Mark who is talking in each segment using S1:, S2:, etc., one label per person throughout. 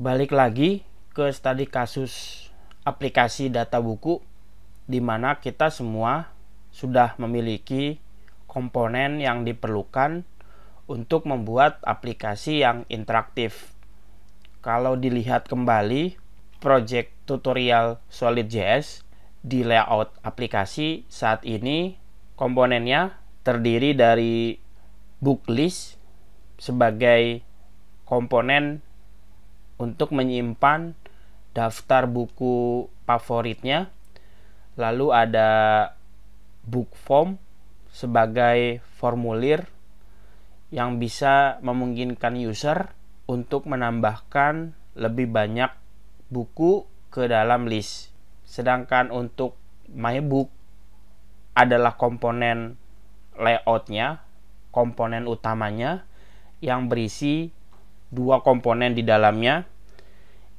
S1: Balik lagi ke studi kasus aplikasi data buku, di mana kita semua sudah memiliki komponen yang diperlukan untuk membuat aplikasi yang interaktif. Kalau dilihat kembali project tutorial Solid.js di layout aplikasi saat ini, komponennya terdiri dari book list sebagai komponen untuk menyimpan daftar buku favoritnya, lalu ada book form sebagai formulir yang bisa memungkinkan user untuk menambahkan lebih banyak buku ke dalam list. Sedangkan untuk mybook adalah komponen layoutnya, komponen utamanya yang berisi dua komponen di dalamnya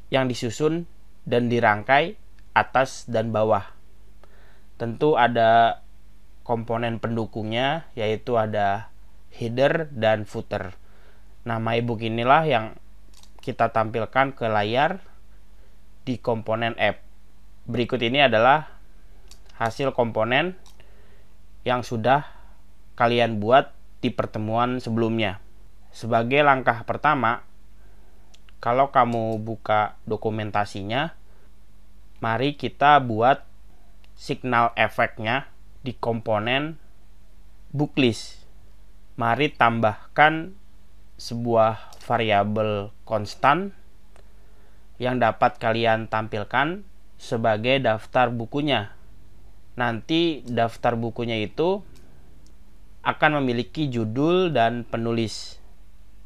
S1: yang disusun dan dirangkai atas dan bawah. Tentu ada komponen pendukungnya, yaitu ada header dan footer. Nah, mybook inilah yang kita tampilkan ke layar di komponen app. Berikut ini adalah hasil komponen yang sudah kalian buat di pertemuan sebelumnya. Sebagai langkah pertama, kalau kamu buka dokumentasinya, mari kita buat signal efeknya di komponen booklist. Mari tambahkan sebuah variabel konstan yang dapat kalian tampilkan sebagai daftar bukunya. Nanti daftar bukunya itu akan memiliki judul dan penulis.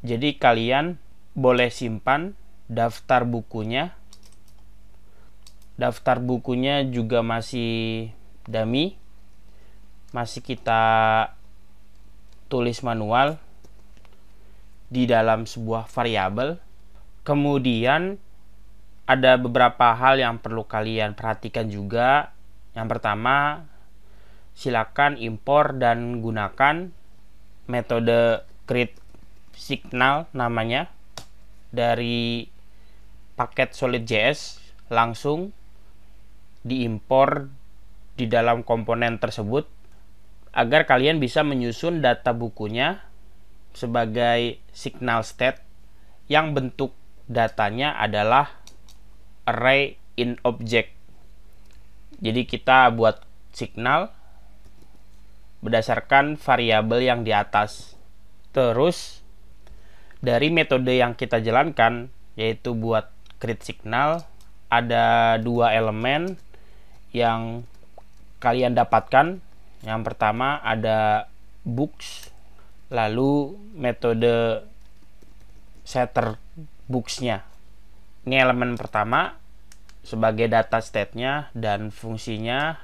S1: Jadi kalian boleh simpan daftar bukunya. Daftar bukunya juga masih dummy, masih kita tulis manual di dalam sebuah variabel. Kemudian ada beberapa hal yang perlu kalian perhatikan juga. Yang pertama, silakan impor dan gunakan metode create signal namanya dari paket Solid.js, langsung diimpor di dalam komponen tersebut agar kalian bisa menyusun data bukunya sebagai signal state yang bentuk datanya adalah array in object. Jadi kita buat signal berdasarkan variabel yang di atas. Terus dari metode yang kita jalankan, yaitu buat create signal, ada dua elemen yang kalian dapatkan. Yang pertama ada books, lalu metode setter books-nya. Ini elemen pertama sebagai data state-nya, dan fungsinya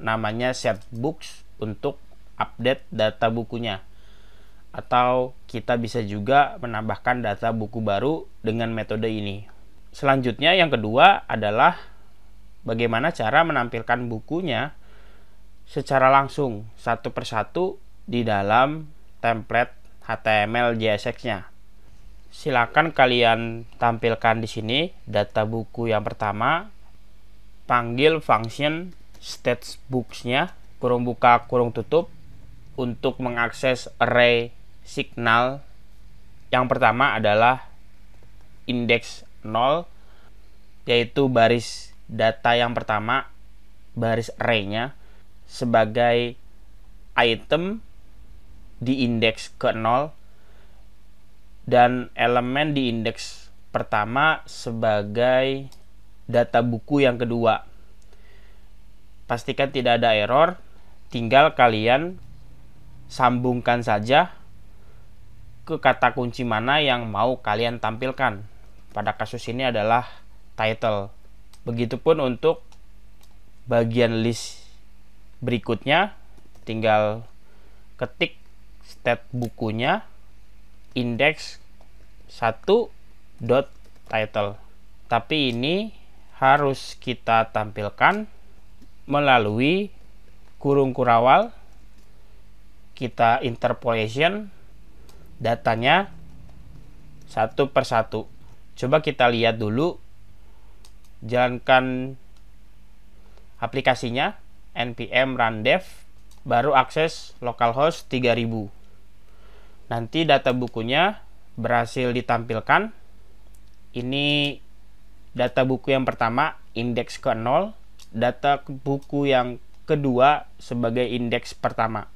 S1: namanya set books untuk update data bukunya. Atau kita bisa juga menambahkan data buku baru dengan metode ini. Selanjutnya yang kedua adalah bagaimana cara menampilkan bukunya secara langsung satu persatu di dalam template HTML JSX-nya. Silakan kalian tampilkan di sini data buku yang pertama, panggil function stateBooks-nya, kurung buka kurung tutup, untuk mengakses array signal. Yang pertama adalah index 0, yaitu baris data yang pertama, baris array-nya sebagai item di indeks ke 0, dan elemen di indeks pertama sebagai data buku yang kedua. Pastikan tidak ada error, tinggal kalian sambungkan saja ke kata kunci mana yang mau kalian tampilkan. Pada kasus ini adalah title. Begitupun untuk bagian list berikutnya, tinggal ketik state bukunya index 1.title. Tapi ini harus kita tampilkan melalui kurung kurawal. Kita interpolation datanya satu persatu. Coba kita lihat dulu, jalankan aplikasinya, npm run dev, baru akses localhost 3000. Nanti data bukunya berhasil ditampilkan. Ini data buku yang pertama, indeks ke-0, data buku yang kedua sebagai indeks pertama.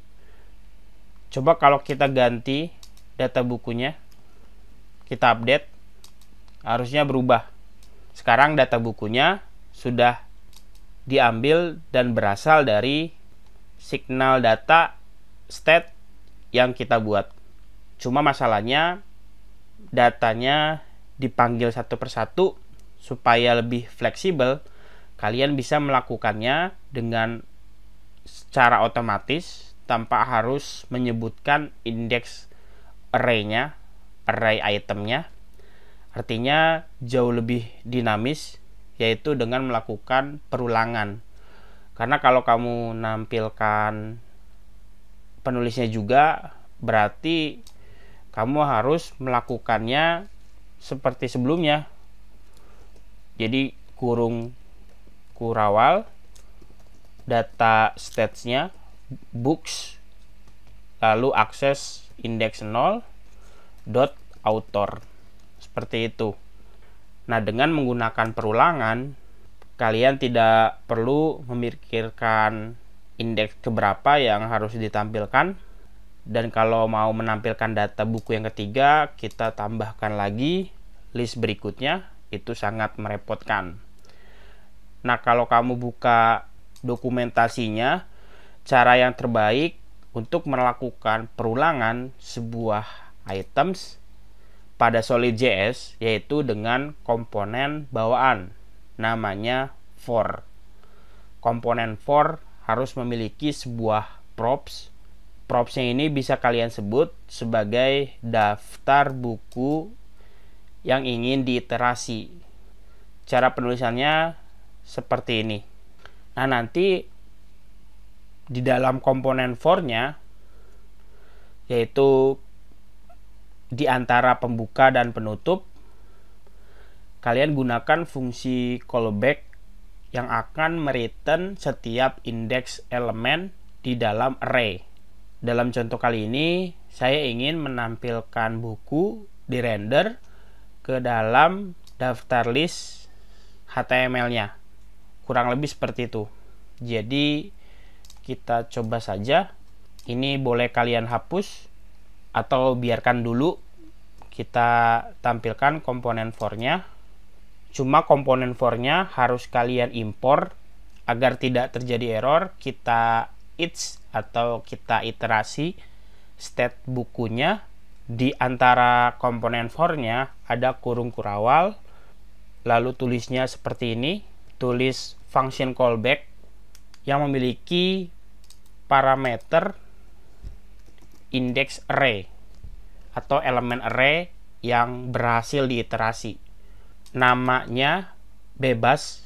S1: Coba kalau kita ganti data bukunya, kita update, harusnya berubah. Sekarang data bukunya sudah diambil dan berasal dari signal data state yang kita buat. Cuma masalahnya datanya dipanggil satu persatu. Supaya lebih fleksibel, kalian bisa melakukannya dengan secara otomatis tanpa harus menyebutkan indeks array-nya, array itemnya. Artinya jauh lebih dinamis, yaitu dengan melakukan perulangan. Karena kalau kamu nampilkan penulisnya juga, berarti kamu harus melakukannya seperti sebelumnya. Jadi kurung kurawal, data states-nya, books, lalu akses indeks 0 dot author, seperti itu. Nah, dengan menggunakan perulangan, kalian tidak perlu memikirkan indeks keberapa yang harus ditampilkan. Dan kalau mau menampilkan data buku yang ketiga, kita tambahkan lagi list berikutnya. Itu sangat merepotkan. Nah, kalau kamu buka dokumentasinya, cara yang terbaik untuk melakukan perulangan sebuah items pada Solid.js yaitu dengan komponen bawaan, namanya for. Komponen for harus memiliki sebuah props. Propsnya ini bisa kalian sebut sebagai daftar buku yang ingin diiterasi. Cara penulisannya seperti ini. Nah, nanti di dalam komponen for-nya, yaitu di antara pembuka dan penutup, kalian gunakan fungsi callback yang akan mereturn setiap indeks elemen di dalam array. Dalam contoh kali ini, saya ingin menampilkan buku di render ke dalam daftar list HTML-nya. Kurang lebih seperti itu. Jadi kita coba saja. Ini boleh kalian hapus atau biarkan dulu. Kita tampilkan komponen for-nya. Cuma komponen for-nya harus kalian import agar tidak terjadi error. Kita each atau kita iterasi state bukunya. Di antara komponen for-nya ada kurung kurawal, lalu tulisnya seperti ini, tulis function callback yang memiliki parameter index array atau elemen array yang berhasil diiterasi. Namanya bebas,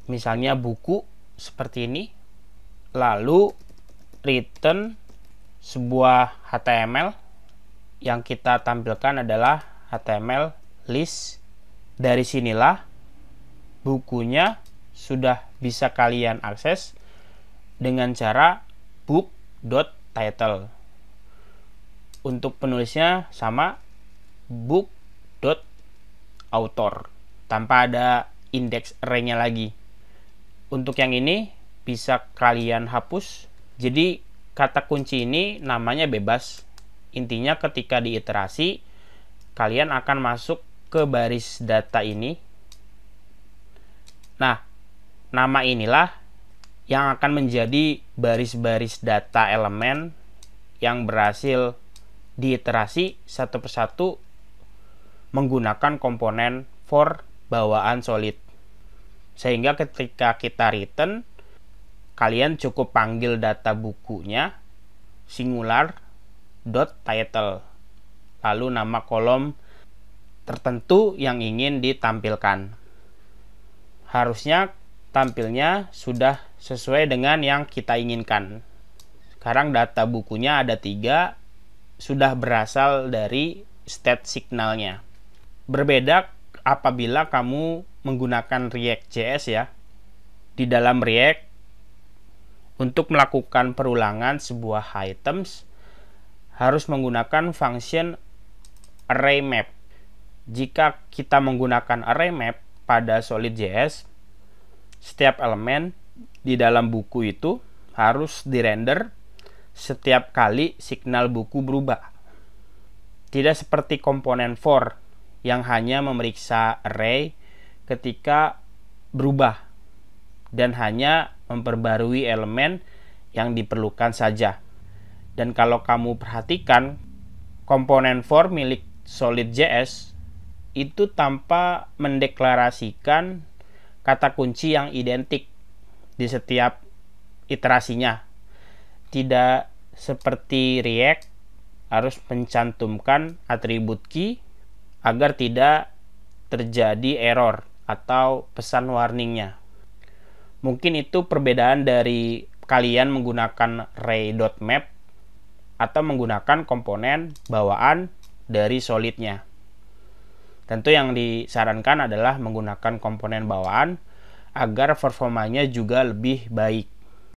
S1: misalnya buku seperti ini, lalu return sebuah HTML. Yang kita tampilkan adalah HTML list. Dari sinilah bukunya sudah bisa kalian akses dengan cara book.title. Untuk penulisnya sama, book.author, tanpa ada indeks array-nya lagi. Untuk yang ini bisa kalian hapus. Jadi kata kunci ini namanya bebas. Intinya ketika diiterasi, kalian akan masuk ke baris data ini. Nah, nama inilah yang akan menjadi baris-baris data elemen yang berhasil diiterasi satu persatu menggunakan komponen for bawaan Solid. Sehingga ketika kita return, kalian cukup panggil data bukunya singular.title, lalu nama kolom tertentu yang ingin ditampilkan. Harusnya tampilnya sudah sesuai dengan yang kita inginkan. Sekarang data bukunya ada 3, sudah berasal dari state signalnya. Berbeda apabila kamu menggunakan React.js ya. Di dalam React, untuk melakukan perulangan sebuah items harus menggunakan function ArrayMap. Jika kita menggunakan ArrayMap pada Solid.js, setiap elemen di dalam buku itu harus dirender setiap kali signal buku berubah. Tidak seperti komponen for yang hanya memeriksa array ketika berubah dan hanya memperbarui elemen yang diperlukan saja. Dan kalau kamu perhatikan, komponen for milik Solid.js itu tanpa mendeklarasikan kata kunci yang identik di setiap iterasinya. Tidak seperti React harus mencantumkan atribut key agar tidak terjadi error atau pesan warningnya. Mungkin itu perbedaan dari kalian menggunakan ray.map atau menggunakan komponen bawaan dari Solidnya. Tentu yang disarankan adalah menggunakan komponen bawaan agar performanya juga lebih baik.